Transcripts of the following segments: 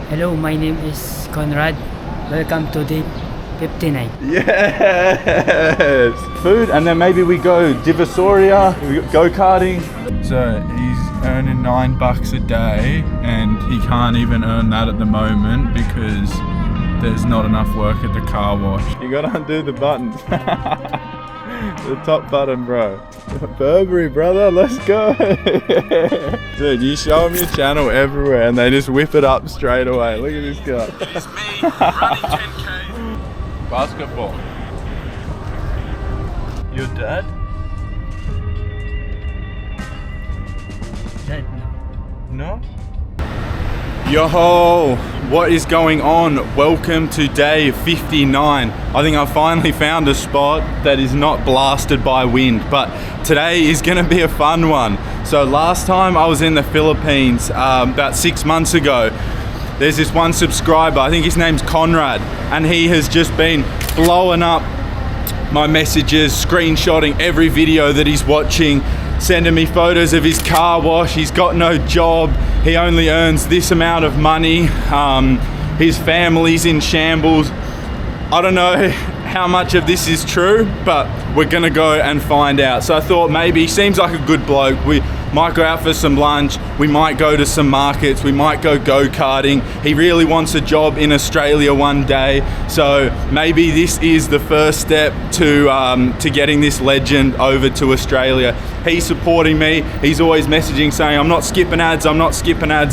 Hello, my name is Conrad. Welcome to day 59. Yes! Food, and then maybe we go Divisoria, go-karting. So he's earning $9 a day, and he can't even earn that at the moment because there's not enough work at the car wash. You gotta undo the button. The top button, bro. Burberry, brother, let's go. Dude, you show them your channel everywhere and they just whip it up straight away. Look at this guy. It's me, running 10K. Basketball. Your dad? That No? Yo, what is going on? Welcome to day 59. I think I finally found a spot that is not blasted by wind, but today is gonna be a fun one. So last time I was in the Philippines, about 6 months ago, there's this one subscriber, I think his name's Conrad, and he has just been blowing up my messages, screenshotting every video that he's watching, sending me photos of his car wash. He's got no job, he only earns this amount of money, his family's in shambles. I don't know how much of this is true, but we're gonna go and find out. So I thought maybe he seems like a good bloke. We might go out for some lunch, we might go to some markets, we might go go-karting. He really wants a job in Australia one day, so maybe this is the first step to getting this legend over to Australia. He's supporting me, he's always messaging saying I'm not skipping ads,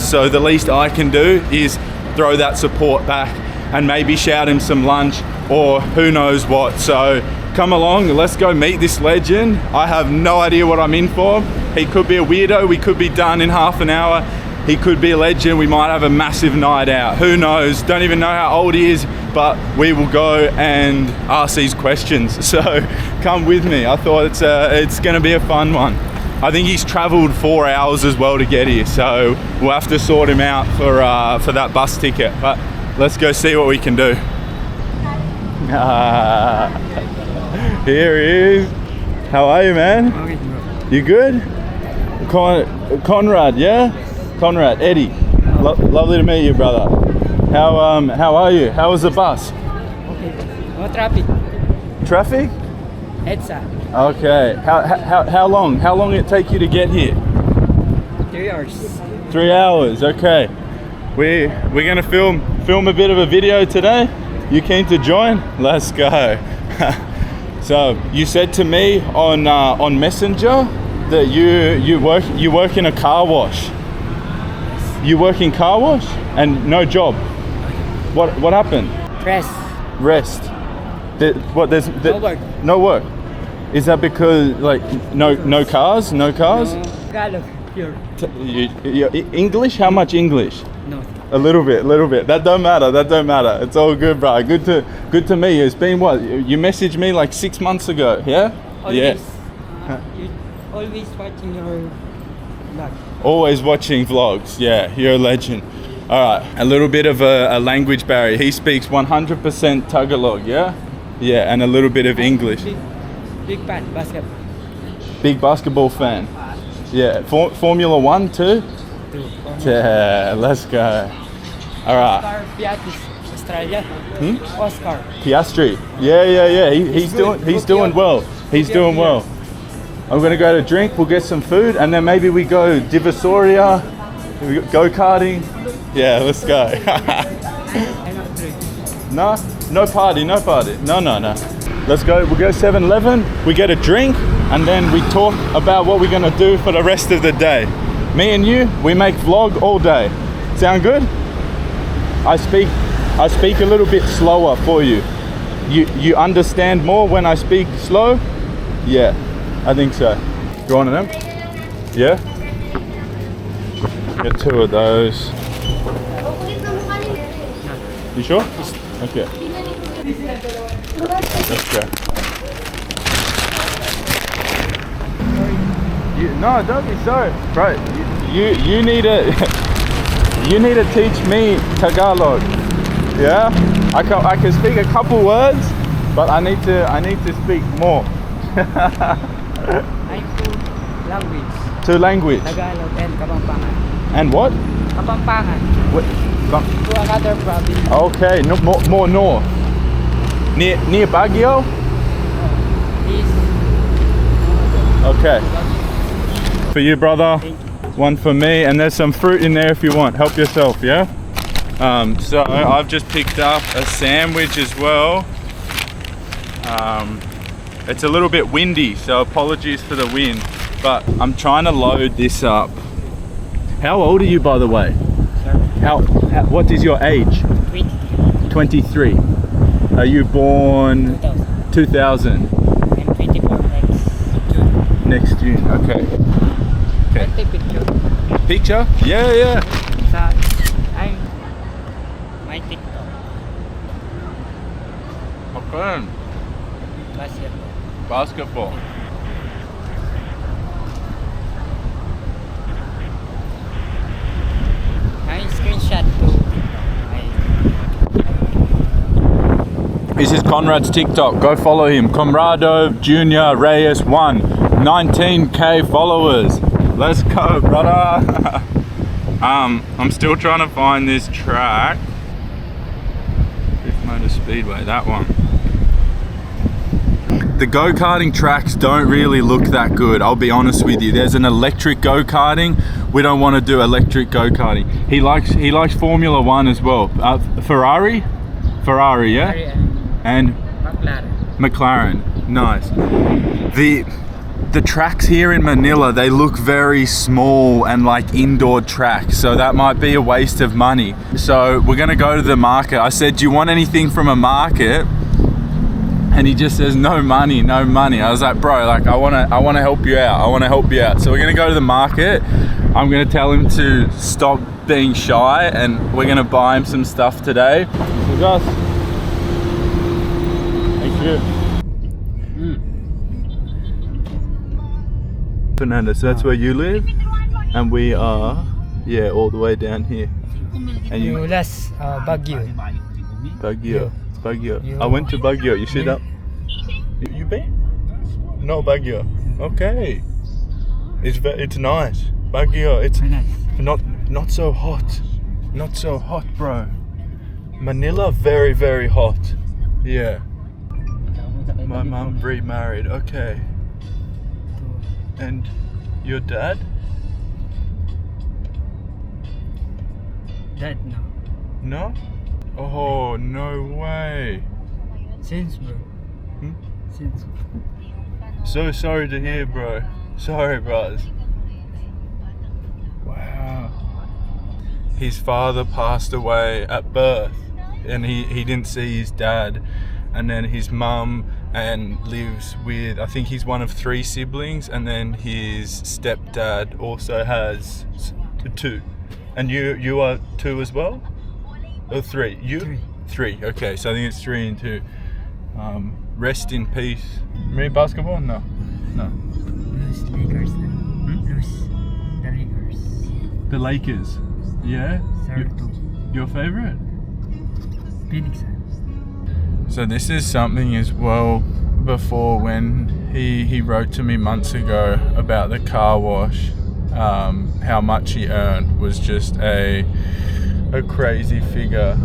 so the least I can do is throw that support back and maybe shout him some lunch or who knows what. So come along, let's go meet this legend. I have no idea what I'm in for. He could be a weirdo, we could be done in half an hour. He could be a legend, we might have a massive night out. Who knows, don't even know how old he is, but we will go and ask these questions. So come with me, I thought it's gonna be a fun one. I think he's traveled 4 hours as well to get here, so we'll have to sort him out for that bus ticket. But let's go see what we can do. Here he is. How are you, man? okay, bro. You good? Conrad, yeah? Conrad, Eddie. Lovely to meet you, brother. How are you? How was the bus? Okay. No traffic. Traffic? EDSA. Okay. How long? How long did it take you to get here? 3 hours. 3 hours. Okay. We're gonna film a bit of a video today. You keen to join? Let's go. So you said to me on Messenger that you work in a car wash. You work in car wash and no job. What happened? Rest. There's No work. No work. Is that because like no cars? No cars? No, Tagalog, pure. English? How much English? No. A little bit. That don't matter. It's all good, bro. Good to meet you. It's been what? You messaged me like 6 months ago, yeah? Always, Yeah. You always watching your vlog. Always watching vlogs. Yeah, you're a legend. All right, a little bit of a language barrier. He speaks 100% Tagalog, yeah? Yeah, and a little bit of English. Big fan, basketball. Big basketball fan. Yeah, Formula 1 too? Yeah, let's go. All right. Oscar Piastri, Australia. Oscar. Piastri. Yeah. He's doing well. He's doing well. I'm gonna go to drink. We'll get some food, and then maybe we go Divisoria, go karting. Yeah, let's go. I not drink. No party. No. Let's go. We'll go 7-Eleven. We get a drink, and then we talk about what we're gonna do for the rest of the day. Me and you, we make vlog all day. Sound good? I speak a little bit slower for you. You understand more when I speak slow? Yeah, I think so. You want them? Yeah? Get 2 of those. You sure? Okay. Let's go. No, don't be sorry, bro. You need to teach me Tagalog. Yeah, I can speak a couple words, but I need to speak more. I'm Two language. Tagalog and Kapampangan. And what? Kapampangan. What? To another province. Okay, no, more north. Near Baguio? East. Okay. For you, brother. One for me, and there's some fruit in there if you want. Help yourself, yeah? So I've just picked up a sandwich as well. It's a little bit windy, so apologies for the wind, but I'm trying to load this up. How old are you, by the way? What is your age? 23. Are you born 2000? I'm 24 Next June, okay. Okay. Take picture. Picture? Yeah. I'm my TikTok. Okay. Basketball. I screenshot to This is Conrad's TikTok. Go follow him. Conrado Junior Reyes 1. 19k followers. Let's go, brother. I'm still trying to find this track. Fifth Motor Speedway, that one. The go-karting tracks don't really look that good, I'll be honest with you. There's an electric go-karting. We don't want to do electric go-karting. He likes Formula One as well. Ferrari, yeah? And McLaren. Nice. The tracks here in Manila, they look very small and like indoor tracks, so that might be a waste of money. So we're gonna go to the market. I said, do you want anything from a market? And he just says, no money. I was like, bro, like I wanna help you out. So we're gonna go to the market. I'm gonna tell him to stop being shy, and we're gonna buy him some stuff today. So guys, thank you. Fernando, so that's where you live, and we are, yeah, all the way down here. And you last Baguio. Baguio. I went to Baguio. You see that? You been? No, Baguio. Okay. It's nice. Baguio. It's not so hot. Not so hot, bro. Manila, very, very hot. Yeah. My mum remarried. Okay. And your dad? Dad, no. No? Oh, no way. Since, bro. Since. So sorry to hear, bro. Sorry, bros. Wow. His father passed away at birth, and he didn't see his dad. And then his mum lives with, I think he's one of 3 siblings, and then his stepdad also has 2. And you are 2 as well? Or 3? You? 3. Okay, so I think it's 3 and 2. Rest in peace. Remember basketball? No. Lose Lakers. Lose the Lakers. The Lakers. Yeah? Your favorite? Phoenix. So this is something as well. Before, when he wrote to me months ago about the car wash, how much he earned was just a crazy figure.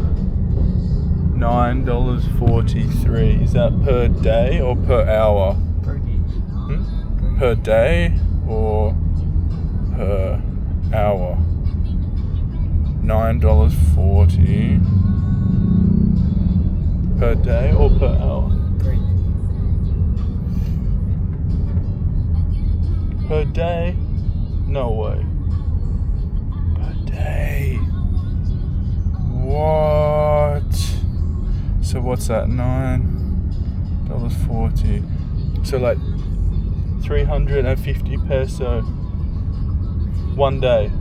$9.43. Is that per day or per hour? Per day. Per day or per hour? $9.40 per day or per hour? Per day? No way. Per day. What? So what's that? $9.40. So like 350 peso. One day.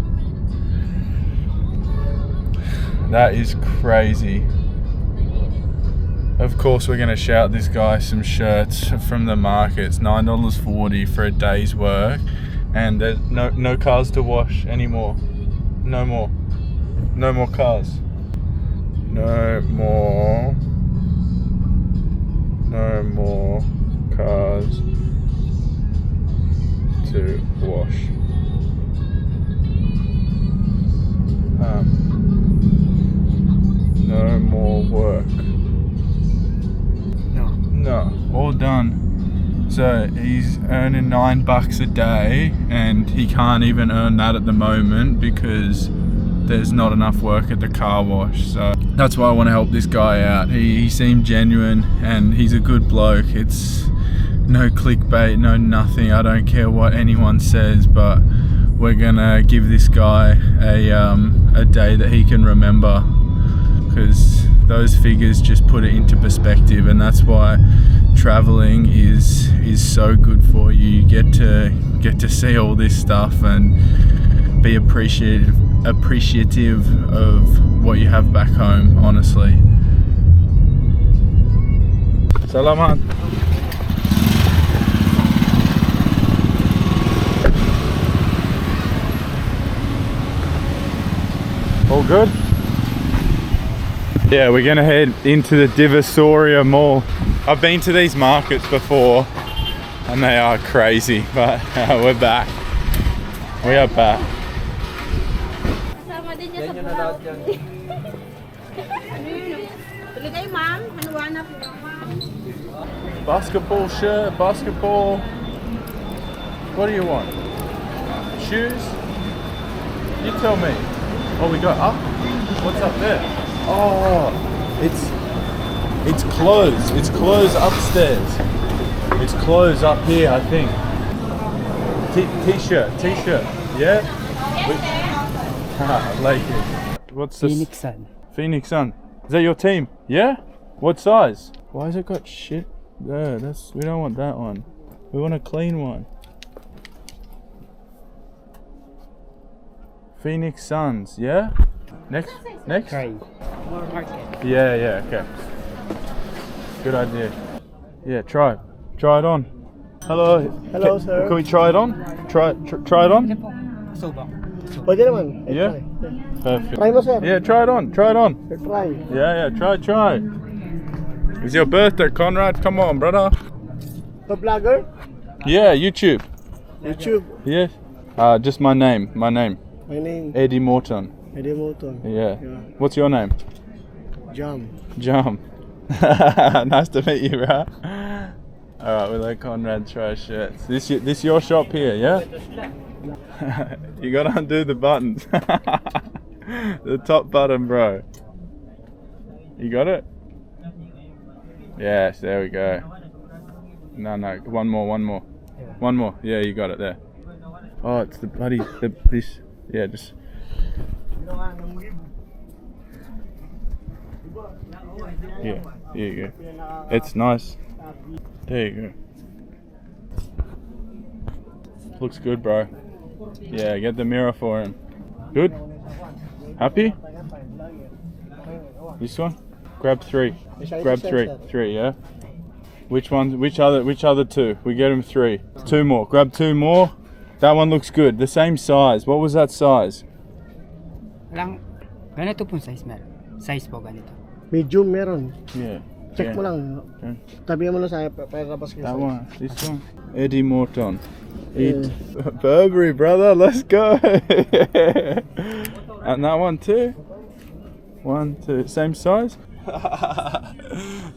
That is crazy. Of course, we're going to shout this guy some shirts from the market. It's $9.40 for a day's work, and there's no cars to wash anymore. No more cars. No more cars to wash. done. So he's earning $9 a day, and he can't even earn that at the moment because there's not enough work at the car wash. So that's why I want to help this guy out. He seemed genuine and he's a good bloke. It's no clickbait, no nothing. I don't care what anyone says, but we're gonna give this guy a day that he can remember, because those figures just put it into perspective, and that's why traveling is so good for you. You get to see all this stuff and be appreciative of what you have back home, honestly. Salamat. All good? Yeah, we're gonna head into the Divisoria mall. I've been to these markets before and they are crazy, but we're back. We are back. Kasama din niya sa Pulaw. Tuloy kayo, ma'am. Manuwanap niyo, ma'am. Basketball shirt, basketball. What do you want? Shoes? You tell me. Oh, we got up? What's up there? Oh, it's closed. It's closed upstairs. It's closed up here, I think. T-shirt. Yeah? I like it. What's this? Phoenix Sun. Phoenix Sun. Is that your team? Yeah? What size? Why has it got shit there? We don't want that one. We want a clean one. Phoenix Suns, yeah? Next? Try. More market. Yeah, okay. Good idea. Yeah, try it on. Hello, sir. Can we try it on? Try it on? Pwede naman. Yeah? Perfect. Try mo, sir. Yeah, try it on. Try. Yeah, try. It's your birthday, Conrad. Come on, brother. The vlogger? Yeah, YouTube. YouTube. Yes. Just my name. My name, Eddie Morton. Eddie Moulton. Yeah. What's your name? Jam. Nice to meet you, bro. Alright, we let Conrad try shirts. This your shop here, yeah? You gotta undo the buttons. The top button, bro. You got it? Yes, there we go. No, one more. Yeah, you got it there. Oh, it's the bloody, this. Yeah, just. Yeah, here you go. It's nice. There you go. Looks good, bro. Yeah, get the mirror for him. Good? Happy? This one? Grab three. Three, yeah? Which one? Which other two? We get him three. Two more. Grab two more. That one looks good. The same size. What was that size? Ganito pong size meron. Size po ganito. Medium meron. Yeah. Check mo lang. Okay. Tabi mo lang sa pagkabas ko. That one. This one. Eddie Morton. Eat Burberry, brother. Let's go. And that one too. 1, 2. Same size?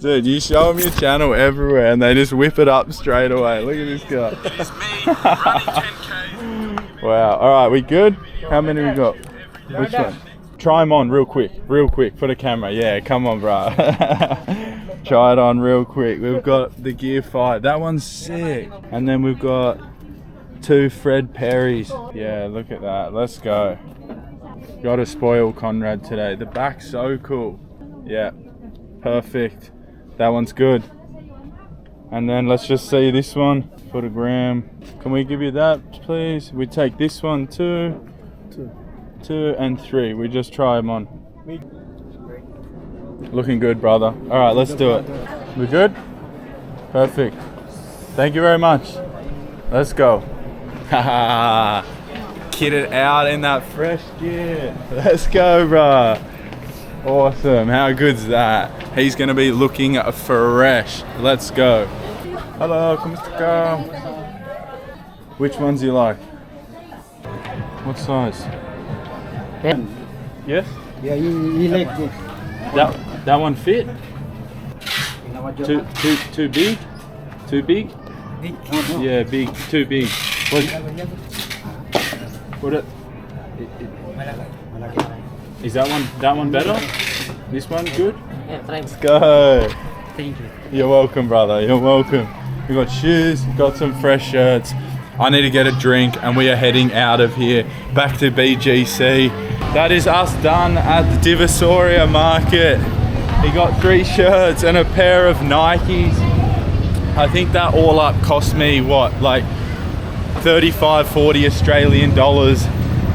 Dude, you show them your channel everywhere and they just whip it up straight away. Look at this guy. It's me, running 10K. Wow. Alright, we good? How many we got? Which one? Try them on real quick for the camera. Yeah, come on, bro. Try it on real quick. We've got the Gear 5. That one's sick. And then we've got 2 Fred Perrys. Yeah, look at that. Let's go. Gotta spoil Conrad today. The back's so cool. Yeah, perfect. That one's good. And then let's just see this one for the gram. Can we give you that, please? We take this one, 2 and 3. We just try them on. Looking good, brother. All right, let's do it. We good? Perfect. Thank you very much. Let's go. Haha. Kitted out in that fresh gear. Let's go, bro. Awesome. How good's that? He's gonna be looking fresh. Let's go. Hello, kumusta ka? Which ones do you like? What size? 10. Yes? Yeah, you like this. That one fit? Too big? Too big? Big. Yeah, big. Too big. What it? Is that one better? This one good? Yeah, thanks. Let's go. Thank you. You're welcome, brother. You're welcome. We got shoes, got some fresh shirts. I need to get a drink and we are heading out of here back to BGC. That is us done at the Divisoria market. He got 3 shirts and a pair of Nikes. I think that all up cost me what, like 35, 40 Australian dollars.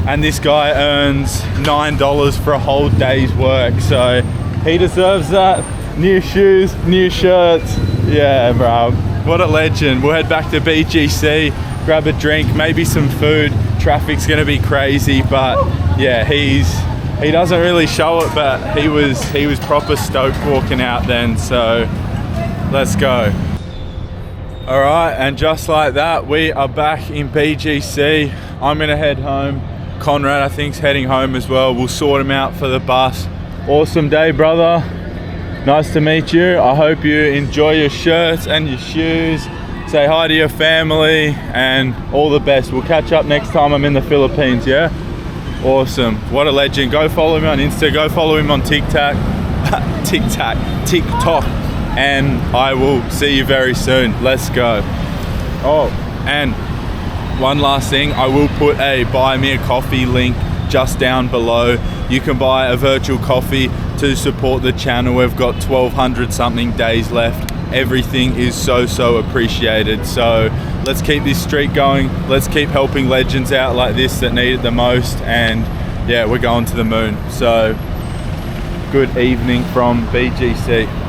And this guy earns $9 for a whole day's work. So he deserves that. New shoes, new shirts. Yeah, bro. What a legend. We'll head back to BGC, grab a drink, maybe some food. Traffic's gonna be crazy, but yeah, he doesn't really show it, but he was proper stoked walking out then, so let's go. All right, and just like that, we are back in BGC. I'm gonna head home. Conrad, I think, is heading home as well. We'll sort him out for the bus. Awesome day, brother. Nice to meet you. I hope you enjoy your shirts and your shoes. Say hi to your family and all the best. We'll catch up next time I'm in the Philippines, yeah? Awesome. What a legend. Go follow me on Insta. Go follow him on TikTok. TikTok. And I will see you very soon. Let's go. Oh, and one last thing. I will put a buy me a coffee link just down below. You can buy a virtual coffee to support the channel. We've got 1,200 something days left. Everything is so appreciated. So let's keep this streak going. Let's keep helping legends out like this that need it the most. And yeah, we're going to the moon. So good evening from BGC.